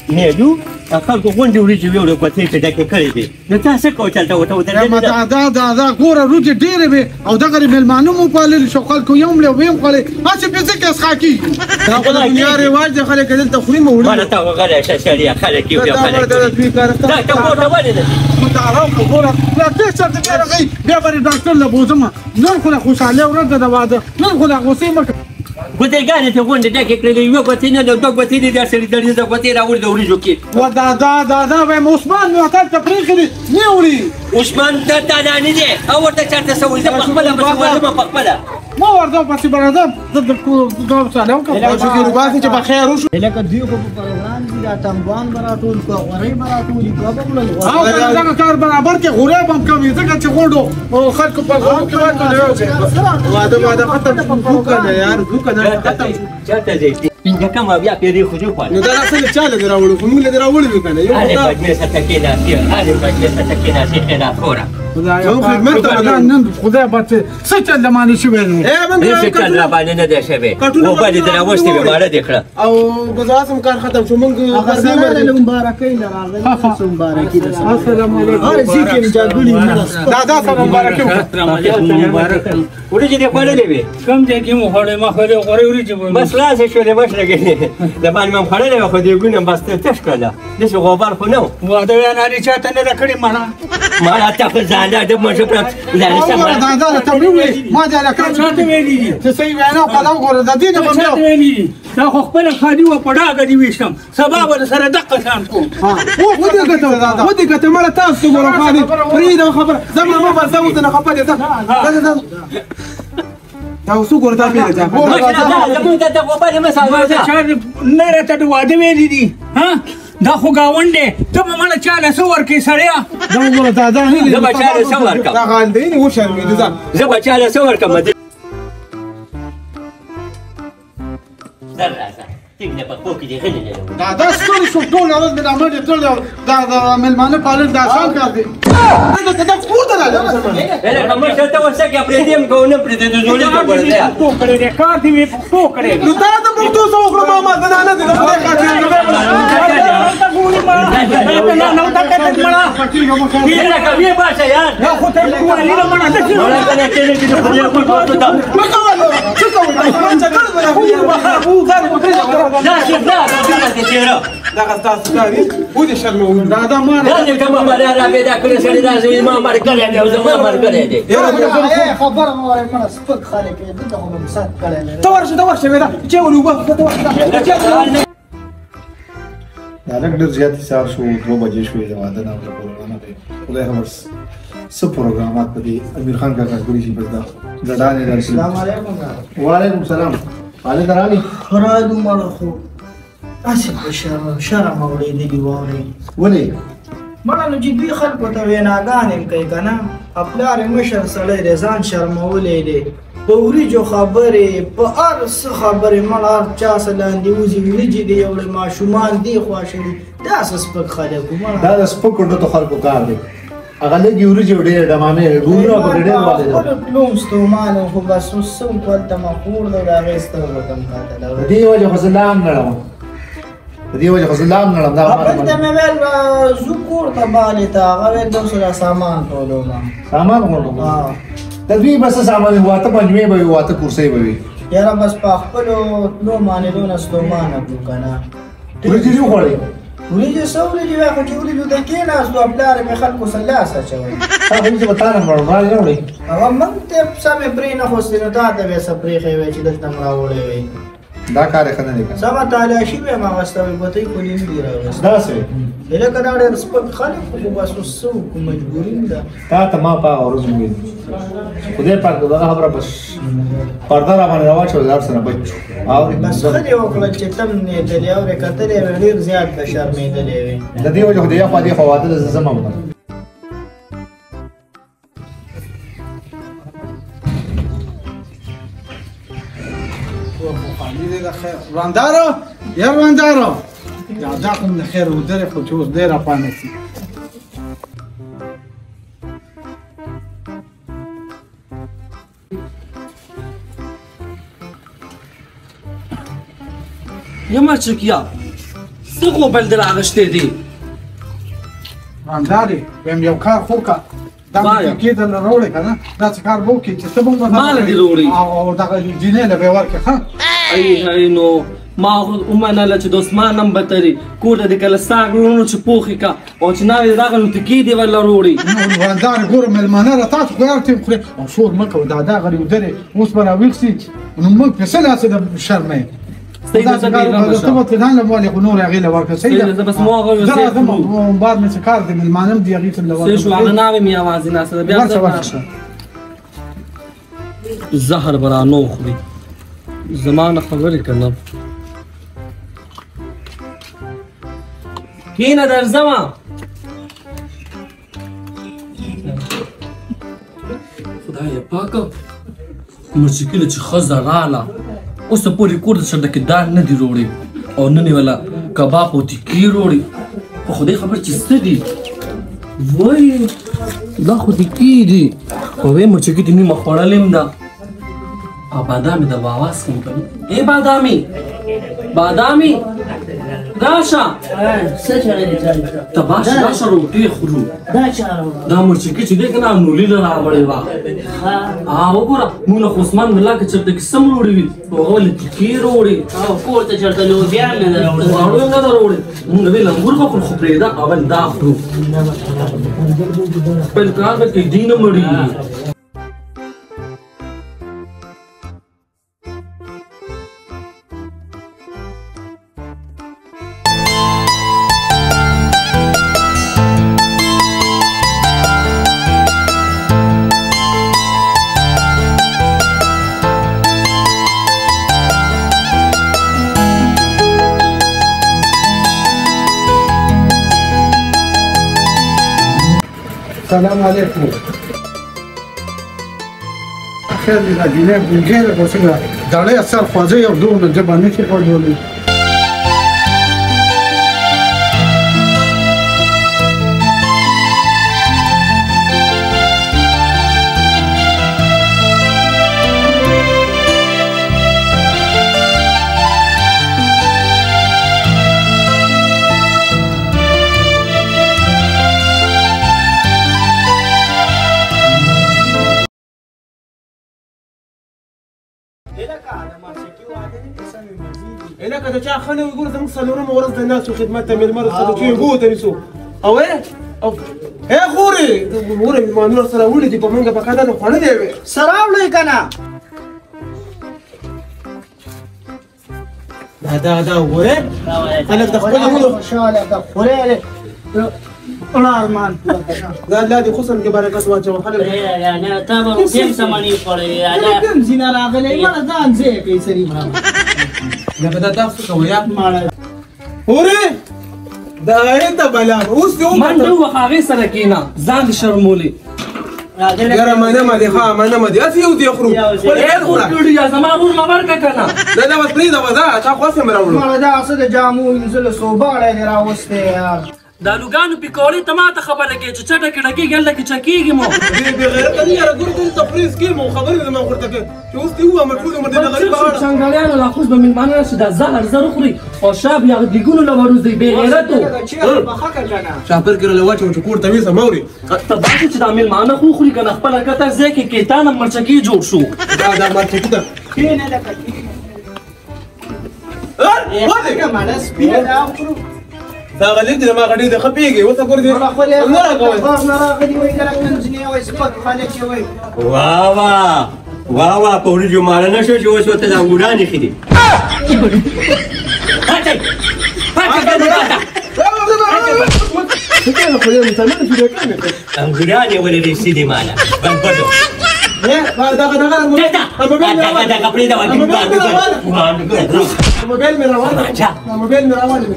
نیلو خلکو غونډې وریجې ویوړې کوڅې چې ډکې کړې دي نو تا څه کوو چې هلته ورته ودرېدې دا ګوره روټې ډېرې وې او دغه مېلمانه مو پاللي شو خلکو یو مړی ویم خوړی هسې پې ځکه څښا کېږي دا خو د دنیا رواج دی خلک دلته خوري مو وړي ماله ته غلی شه سړیه خلک یو یو خلک دا ته کور ته ولې نه متعارف ګوره ډاکټر صاحب ته بیا راغی بیا به ډاکټر له بوځم نن خو د خوشحالۍ ورځ ده د واده نن خو د غوسې مه ګوتېګانې ته غونډې ډکې کړې دي یوه ګوتې نه ده دوه ګوتې دي دا سړي دړیزه ګوتې راوړي د وریجو کې و دا وایم عثمان مې ورته هلته پرېښي دي نه وړي عثمان دا دا نه دی او ورته چېرته څه وایي زه پخپله پسې ورځم پخپله ما ورته پسې به راځم زه د ساله وکړم فکر وباسي چې بخیر وشو لکه دوی خو په پروګرام کې دا تنګوان به راټول کړو غوړۍ به راټولي کړو به وړل او دغه کار برابر کې غوړی به هم کوي ځکه چې غونډو خلکو په غوړو کې واده ختم شو که نه یار ځو که نه ختم شو چېرته ځې پنځه کم او بیا پیرې خو دې خوړ نو دا اصل چا له دې راوړو خو موږ له دې راوړي وو که نه هلې مجلسه ته کېناستې هلې مجلسه ته کېناستې خیراتخوره نن خدای به څه چل د باندې شوی نو هېڅ چل را باندې نه دی شوی اوبه دې در راوستې وې ماړه دې کړه او ګزا اعظم کار ختم شو موږ مبارکۍ له راغلي مبارکي ده السلام علیکم هر ذکر جاګړي دا سره مبارکي مبارک وریجې دې خوړلې وې کوم ځای کې مو خوړې ما خوړې غوړې وریجې بس خلاصې شولې بس لګېدې د باندې مې هم خوړلې وه خو دېګونه بس تش کړله داسې غوبار خو نه و واده ویاناري چاته نه ده کړې مړه ماړه ته خو ځانله د مشه پرت لارې سمه دا ته مې وویل ما دې هلکه چاته ویلي دي چې صحیح وینا قلم ګوره د دې نه به چاته ویلي دي دا خو خپله خالي وه په ډاګه دې ویشتم سبا به سره دقه شان کوم ودې ګټه مړه تاسو ګوره خالي پرېږده خبره زما مه بس زه اوس نه خفه دې دا اوس وګوره دا پرېږده زمونږ ته غوبرې مه ساوځه نه راته د واده ویلي دي ها دا خو ګاونډ دی ته به مړه چاله څه ورکړې سړیه دا وګوره دا نه دی زه به چاله څه ورکړم دا غالدین وشرمېدې ځه زه به چاله څه ورکړم څنګه په کور کې دې غلې نه دا ستړي شو ټول ورځ مې دا منډې تړلې دا مېلمانه پالل دا آسان کار دی دا کور ته راغلی هلکه مشر ته ورڅه کې پرېږدي هم که ونه پرېږدي د زولې ته ګوره دی پښتو کړی دی کار دې وي پښتو کړی نو دا د پښتو څه وکړو ماما زه نه دي د خدای خاطر هلکه ویې باسه یار خو ته یې والي نه مړه ده مړه که نه کېږي چې د خدای په ټوټو ته څه کوئ داسې داسې تېره دغه ستاسو کار دی ولې شرموي دا ما دا دې کومه مړه را پیدا کړې سړي دا زوی ما مړ کړی دی او زما مړ کړی دی خبره مو وایي مړه سپک خلک یې دلته خو به مسات کړی دی ته ورشه ویدا چې ولې وبه ته ورشه دا لږ ډېر زیات حساب شو 2 بجې شوې د واده نه پروګرام دی خدای خبر څه پروګرامات په دې امیر خان کاکا کړي شي بس دا ډاډه نه السلام علیکم وعلیکم السلام والد رانی خراد مړه خو اسې په شرم اورېدلي واورئ ولې مړه نو چې دوی خلکو ته ویناګانې کوي که نه پلار یې مشر سړی دی ځان شرمولی دی په وریجو خبرې په هر څه خبرې مړه هر چا څه لاندې وځي وریجې دی یوړې ماشومان دی خواشوي داسې سپک خلک وو مړه دا د سپکو ډوتو خلکو کار دی هغه لږې وریجې ډېرې ډمامې ګورونه پکې ډېر والي ده خپلو تلوم ستومانو خو بس اوس څه وکړو هلته مخور دی د هغې سترګو ته م کتله د دې وجه خو زه لام نړم دا بلته مې ویل ځو کور ته بالې ته هغه ویل د اوس سامان ټولوم سامان غونډو د دوی بس سامان واته پنجمې به وي واته کورسۍ به وي یاره بس په خپلو تلو مانېدو نه ستومانه کړو که نه وریجې دې وخوړې وریجې څه وریجې وایي خو چې وریجو ته کېناستو پلار مې خلکو سره لاس اچوی هغه وریجې به تا نه مړ نه وړې هغه موږ ته سمې پرې نه خوستې نو تا ته بیا څه پرېښی وی چې دلته م راوړی وی دا کار یې ښه نه دی که سمه تالاشي به یم اغوسته وی ګوتې خو دې نه دي راوسته داسې هلکه دا ډېر سپک خلک خو بس اوس څه وکړو مجبوري ده تا ته ما په هغه ورځ وویل خدای پاک دغه خبره بس پرده را باندې راواچوله هر څه نه بچ شو بس ښه دې وکړل چې تم نیتلې اورې کتلې وې ډېر زیات به شرمېدلې وې د دې وجه خو د یخوا دې خوا واده ده زه ځم هم وراندارو یا وراندارو یا دا کوم د خیر ودرې خو چې اوس ډېر افغانه سي Yamaçık ya. څه خو بل دل اغشتې دي مالداري ویم یو کار خو کا دا وایم. مې کېدل راوړې که نه دا څه کار به وکړي چې ته به هم مال دې راوړي. او دغه جینۍ له به یې ورکړې ښه ای نو ما ومنله چې د عثمان هم بتري کور ته د کله ستا ګلونو چې پوخې کا او چې ناوې راغله نو ته کېدې ورله وروړي مالداري ګوره مېلمانه را تاسو خو یار ټیم خورې او شور مه کوه دا غري ودرې اوس به راویښ سي نو موږ پیسې داسې د شرم نه صحیح ده زه بېغمه ته شه به تدان له مالې خو نور هغې له ورکړه صحیح ده زه بس مو هغه زه وسیع راځم خورو بعد مې څه کار دی مېلمانه هم دي هغې ته له صحیح شو هغه ناوې مې یوازې ناسته ده بیا ورشه، زه ورشه. راشه زهر به رانو خوري زما نه خبرې که نه کینه درځمه خدایه پاکه مرچکیله چې ښځه راله اوسه پورې کور د چرډکې دال نه دي روړې او نن یې وله کباب او تکي روړې په خدای خبر چې څه دي وای دا خو تکي دي او وایي مرچکي دې نیمه خوړلې هم ده او بادامې د واواز کوم کوي ای بادامي راشه ته باشه راشه روټۍ خورو دا مرچکي چې دی که نه نولي له راوړې وه وګوره موږ له خو عثمان ملا که چېرته کې څه وروړې وي نو هغه ولې تکې روړې کور ته چېرته لوبیا نه ده راوړې غاړو یې نه ده راوړې موږ نو ویل انګور به خورو خو پرېږده اول دا خورو بل کار به کیدی نه مړېږي السلام علیکم خیر دی دا جینۍ ګونګۍ ده خو څنګه دړی اثر خوځوي او دومره ژبه نه شي خوځولی هناك دا چا خانه ويقول زموږ څلورمه ورځ د ناسو خدمت ته مېلمه رسېدو چې اوبو ته نیسو او خورې مورې مېلمانونه سره وړي دي په منګه په کاله نو خوړلې وې سره راوړئ که نه دا وګورې خلک د خپلو مړو خوشحاله ده خورې دی ارمان دا الله دې حسن کې برکت واچوه خلک نه تا به روټۍ هم سمه نه خوړلې کوم ځینه راغلی مړه ځان ځای کوي سړي لکه دا څه کوه یا مړه وګورې دا ته بلا اوس دې منډه ووخه هغې سره کښېنه ځان دې شرمولې یاره منمه دې ښه منمه دې هسې یو دې خورو خپل خیر خوره یا زما ورور مه ورکه که نه دا بس پرېږده به دا تا خوښ مې راوړو مړه دا څه د جامو وینځلو صوباړی دې راوستی یار د الوګانو پکوړې ته ما ته خبره کوې چې چټه کې ډکېږي هلته کې چکېږي مو بې غیرته نه یاره ګوره ته تفریز کې مو خبرې دې ما ورته کوې چې اوس دې ووامه ټول عمر دې د غریب په غاړه څنګهلیانو لا خوش به مېلمانه راشي دا زهر زر وخوري او شاب یا دیګونو له وروځي بې غیرتو شاپر کې راله واچوم چې کور ته ویسه مه اورې ته داسې چې دا مېلمانه خو خوري که نه خپله کته ځای کې کیتان هم مرچکي جوړ شو دا مرچکي ته کښېنه لکه مړه سپینه ده دا غلیب دې ما غډې دې ښه پېږي اوس ګور دې نه راغلی وایي ګرک نجنې وایي سپک خلک یې وایي واه په وریجو ماله نه شو چې اوس ورته د انګورانې ښې دي انګورانې ولې رسي دي ماله بنبدو دغه پرېږده موبایل مې روان دی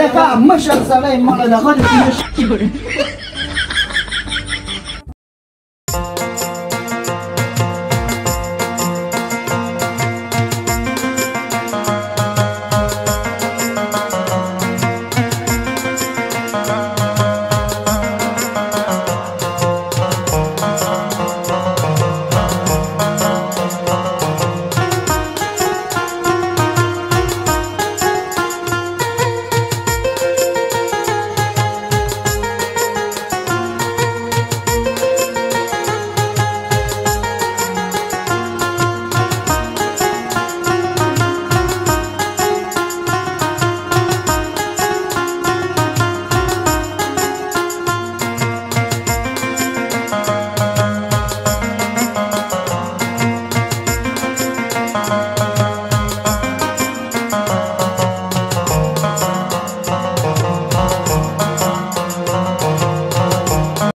لکه مشر سړی مړه د غریب